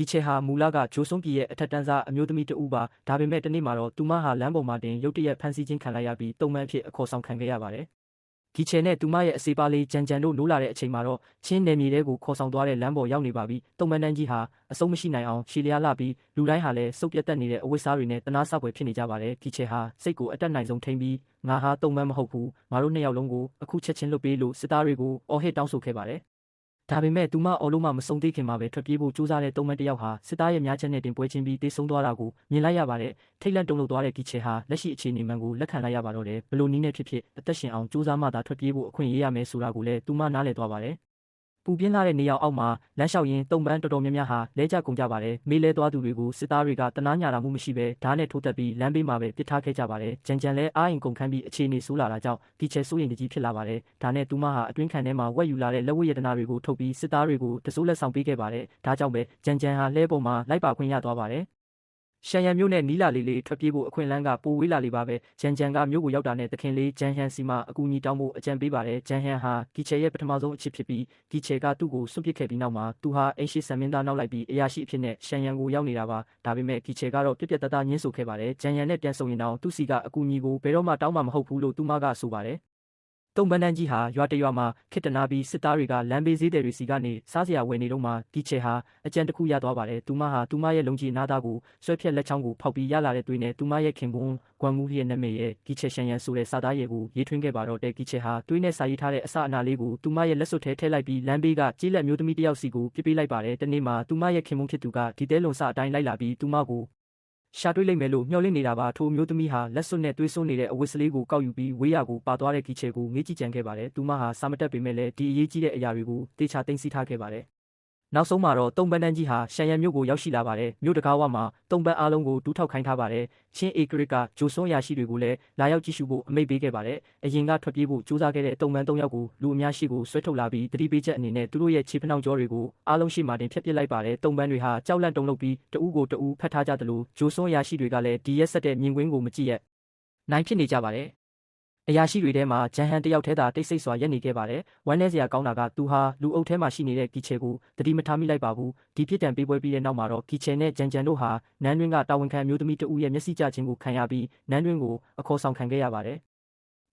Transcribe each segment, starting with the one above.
ဒီချေဟာမူလကဂျိုစွန်ပြည်ရဲ့အထက်တန်းစားအမျိုးသမီးတဦးပါဒါပေမဲ့တနေ့မှာတော့သူမဟာလမ်းပေါ်မှာတင်ရုတ်တရက်ဖမ်းဆီးခြင်းခံလိုက်ရပြီးတုံ့ပြန်ဖြစ်အခေါ်ဆောင်ခံခဲ့ရပါတယ်ဒီချေနဲ့သူမရဲ့အစေပါလေးဂျန်ဂျန်တို့နိုးလာတဲ့အချိန်မှာတော့ချင်းနယ်မြေတွေကိုခေါ်ဆောင်သွားတဲ့လမ်းပေါ်ရောက်နေပါပြီတုံပန်းတန်းကြီးဟာအဆုံးမရှိနိုင်အောင်ရှည်လျားလှပြီးလူတိုင်းဟာလည်းစုပ်ပြတ်တက်နေတဲ့အဝတ်စားတွေနဲ့တနာဆပွေဖြစ်နေကြပါတယ်ဒီချေဟာစိတ်ကိုအတက်နိုင်ဆုံးထိန်းပြီးငါဟာတုံပန်းမဟုတ်ဘူးငါတို့နှစ်ယောက်လုံးကိုအခုချက်ချင်းလွတ်ပေးလို့စစ်သားတွေကိုအော်ဟစ်တောင်းဆိုခဲ့ပါတယ်ဒါပေမဲ့သူမအော်လို့မှမဆုံးသေးခင်မှာပဲထွက်ပြေးဖို့ကြိုးစားတဲ့တုံးမန်းတယောက်ဟာစစ်သားရဲ့များချက်နဲ့တင်ပွဲချင်းပြီးတေးဆုံးသွားတာကိုမြင်လိုက်ရပါတယ်ထိတ်လန့်တုန်လှုပ်သွားတဲ့ဒီချေဟာလက်ရှိအခြေအနေမှန်ကိုလက်ခံလိုက်ရပါတော့တယ်ဘလို့နည်းနဲ့ဖြစ်ဖြစ်အသက်ရှင်အောင်ကြိုးစားမှသာထွက်ပြေးဖို့အခွင့်အရေးရမယ်ဆိုတာကိုလည်းသူမနားလည်သွားပါတယ်ပူပြင်းလာတဲ့နေရာအောက်မှာလမ်းလျှောက်ရင်းတုံပန်းတော်တော်များများဟာလဲကျကုန်ကြပါတယ်မေးလဲသွားသူတွေကိုစစ်သားတွေကတနားညာတာမှုမရှိပဲဓာတ်နဲ့ထိုးတက်ပြီးလမ်းဘေးမှာပဲပစ်ထားခဲ့ကြပါတယ်ကြံကြံလဲအားရင်ကုန်ခန်းပြီးအခြေအနေဆိုးလာတာကြောင့်ဒီချဲစိုးရင်တကြီးဖြစ်လာပါတယ်ဒါနဲ့သူမဟာအတွင်းခံထဲမှာဝက်ယူလာတဲ့လက်ဝတ်ရတနာတွေကိုထုတ်ပြီးစစ်သားတွေကိုတစိုးလက်ဆောင်ပေးခဲ့ပါတယ်ဒါကြောင့်ပဲကြံကြံဟာလဲပေါ်မှာလိုက်ပါခွင့်ရသွားပါတယ်ရှန်ရန်မျိုးနဲ့နီလာလေးလေးထွက်ပြေးဖို့အခွင့်အလမ်းကပိုဝေးလာလေပါပဲဂျန်ဂျန်ကမျိုးကိုရောက်တာနဲ့သခင်လေးဂျန်ဟန်စီမှာအကူအညီတောင်းဖို့အကြံပေးပါတယ်ဂျန်ဟန်ဟာဒီချေရဲ့ပထမဆုံးအချစ်ဖြစ်ပြီးဒီချေကသူ့ကိုစွန့်ပစ်ခဲ့ပြီးနောက်မှာသူဟာအိမ်ရှိဆန်မင်းသားနောက်လိုက်ပြီးအရာရှိအဖြစ်နဲ့ရှန်ရန်ကိုရောက်နေတာပါဒါပေမဲ့ဒီချေကတော့ပြက်ပြက်တသားညှင်းဆိုခဲ့ပါတယ်ဂျန်ဟန်နဲ့ပြန်ဆုံရင်တော့သူ့စီကအကူအညီကိုဘယ်တော့မှတောင်းမှမဟုတ်ဘူးလို့သူမကဆိုပါတယ်တုံပန်းတန်းကြီးဟာရွာတရွာမှာခစ်တနာပြီးစစ်သားတွေကလမ်းဘေးဈေးတယ်တွေစီကနေစားစရာဝယ်နေတော့မှဒီချေဟာအကြံတစ်ခုရသွားပါတယ်သူမဟာသူမရဲ့လုံကြီးအနာသားကိုဆွဲဖြက်လက်ချောင်းကိုဖောက်ပြီးရလာတဲ့သွေးနဲ့သူမရဲ့ခင်ပွန်းဂွမ်မူရဲ့နာမည်ရဲ့ဒီချေရှန်ရန်ဆိုတဲ့စာသားရဲ့ကိုရေးထွင်းခဲ့ပါတော့တဲ့ဒီချေဟာသွေးနဲ့စာရေးထားတဲ့အစအနာလေးကိုသူမရဲ့လက်စွပ်ထဲထည့်လိုက်ပြီးလမ်းဘေးကကြေးလက်မျိုးသမီးတစ်ယောက်စီကိုပြစ်ပေးလိုက်ပါတယ်တနေ့မှာသူမရဲ့ခင်ပွန်းဖြစ်သူကဒီတဲလွန်စအတိုင်းလိုက်လာပြီးသူမကိုရှာတွေ့လိမ့်မယ်လို့မျှော်လင့်နေတာပါထိုမျိုးသမီးဟာလက်စွပ်နဲ့သွေးစွန်းနေတဲ့အဝတ်စလေးကိုကောက်ယူပြီးဝေးရကိုပါသွားတဲ့ဒီချေကိုငေးကြည့်ကြံခဲ့ပါတယ်သူမဟာစာမတက်ပေမဲ့လည်းဒီအရေးကြီးတဲ့အရာတွေကိုတေချာသိမ်းဆည်းထားခဲ့ပါတယ်နောက်ဆုံးမှာတော့တုံပန်းတန်းကြီးဟာရှန်ရန်မြို့ကိုရောက်ရှိလာပါတယ်မြို့တကားဝမှာတုံပန်းအားလုံးကိုတူးထောက်ခိုင်းထားပါတယ်ချင်းအေဂရစ်ကဂျိုစွန်ရာရှိတွေကိုလည်းလာရောက်ကြည့်ရှုဖို့အမိန့်ပေးခဲ့ပါတယ်အရင်ကထွက်ပြေးဖို့ကြိုးစားခဲ့တဲ့တုံပန်း၃ယောက်ကိုလူအများရှိကိုဆွဲထုတ်လာပြီးတတိပေးချက်အနေနဲ့သူတို့ရဲ့ခြေဖနှောင့်ကြောတွေကိုအားလုံးရှိမှတင်ဖျက်ပစ်လိုက်ပါတယ်တုံပန်းတွေဟာကြောက်လန့်တုန်လှုပ်ပြီးတဦးကိုတဦးဖတ်ထားကြသလိုဂျိုစွန်ရာရှိတွေကလည်းဒီရက်ဆက်တဲ့မြင်ကွင်းကိုမကြည့်ရနိုင်ဖြစ်နေကြပါတယ်အရာရှိတွေထဲမှာဂျန်ဟန်တယောက်ထဲသာတိတ်ဆိတ်စွာရက်နေခဲ့ပါတယ်။ဝမ်းနည်းစရာကောင်းတာကသူဟာလူအုပ်ထဲမှာရှိနေတဲ့ကီချေကိုတတိမထားမိလိုက်ပါဘူး။ဒီပြစ်ဒဏ်ပေးပွဲပြီးတဲ့နောက်မှာတော့ကီချေနဲ့ဂျန်ဂျန်တို့ဟာနန်းတွင်းကတာဝန်ခံမျိုးသမီးတဦးရဲ့မျက်စိကျခြင်းကိုခံရပြီးနန်းတွင်းကိုအခေါ်ဆောင်ခံခဲ့ရပါတယ်။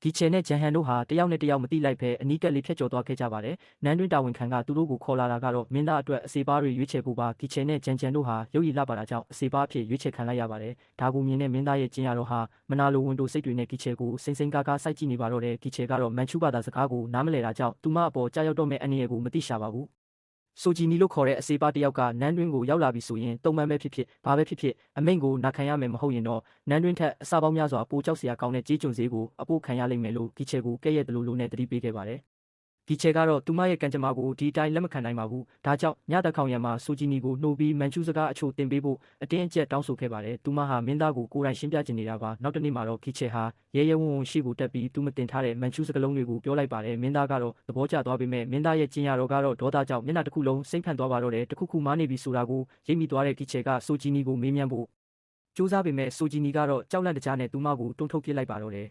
ဒီချေနဲ့ဂျန်ဟန်တို့ဟာတယောက်နဲ့တယောက်မတိလိုက်ပဲအနီးကပ်လေးဖြတ်ကျော်သွားခဲ့ကြပါတယ်။နန်းတွင်းတာဝန်ခံကသူတို့ကိုခေါ်လာတာကတော့မင်းသားအတွက်အစေပါတွေရွေးချယ်ဖို့ပါဒီချေနဲ့ဂျန်ဂျန်တို့ဟာရုပ်ရည်လှပါတာကြောင့်အစေပါအဖြစ်ရွေးချယ်ခံလိုက်ရပါတယ်။ဒါကိုမြင်တဲ့မင်းသားရဲ့ကျင်းရတော့ဟာမနာလိုဝန်တိုစိတ်တွေနဲ့ဒီချေကိုစိမ့်စိမ့်ကားကားစိုက်ကြည့်နေပါတော့တယ်ဒီချေကတော့မန်ချူဘာသာစကားကိုနားမလည်တာကြောင့်သူမအပေါ်ကြားရောက်တော့မဲ့အန္တရာယ်ကိုမသိရှာပါဘူးဆိုဂျီနီလို့ခေါ်တဲ့အစေပါတယောက်ကနန်းတွင်းကိုရောက်လာပြီဆိုရင်တုံမှန်ပဲဖြစ်ဖြစ်ဘာပဲဖြစ်ဖြစ်အမိန့်ကိုနာခံရမယ်မဟုတ်ရင်တော့နန်းတွင်းထက်အစာပေါင်းများစွာပိုကြောက်စရာကောင်းတဲ့ကြေးကျွန်စည်းကိုအပို့ခံရလိမ့်မယ်လို့ဒီချေကိုကဲ့ရဲ့တလူလိုနဲ့တတိပေးခဲ့ပါတယ်ဒီချေကတော့သူမရဲ့ကံကြမ္မာကိုဒီအတိုင်းလက်မခံနိုင်ပါဘူးဒါကြောင့်ညတခေါင်ရံမှာဆိုဂျီနီကိုနှိုးပြီးမန်ချူစကားအချို့တင်ပေးဖို့အတင်းအကျပ်တောင်းဆိုခဲ့ပါတယ်သူမဟာမင်းသားကိုကိုယ်တိုင်ရှင်းပြချင်နေတာပါနောက်တနေ့မှာတော့ဒီချေဟာရဲရဲဝံ့ဝံ့ရှိကိုတက်ပြီးသူမတင်ထားတဲ့မန်ချူစကားလုံးတွေကိုပြောလိုက်ပါတယ်မင်းသားကတော့သဘောကျသွားပေမဲ့မင်းသားရဲ့ကျင်းရတော့ကတော့ဒေါသကြောင့်မျက်နှာတစ်ခုလုံးစိမ့်ဖန်သွားပါတော့တယ်တစ်ခုခုမားနေပြီဆိုတာကိုရိပ်မိသွားတဲ့ဒီချေကဆိုဂျီနီကိုမေးမြန်းဖို့ကြိုးစားပေမဲ့ဆိုဂျီနီကတော့ကြောက်လန့်တကြားနဲ့သူမကိုတွန်းထုတ်ပစ်လိုက်ပါတော့တယ်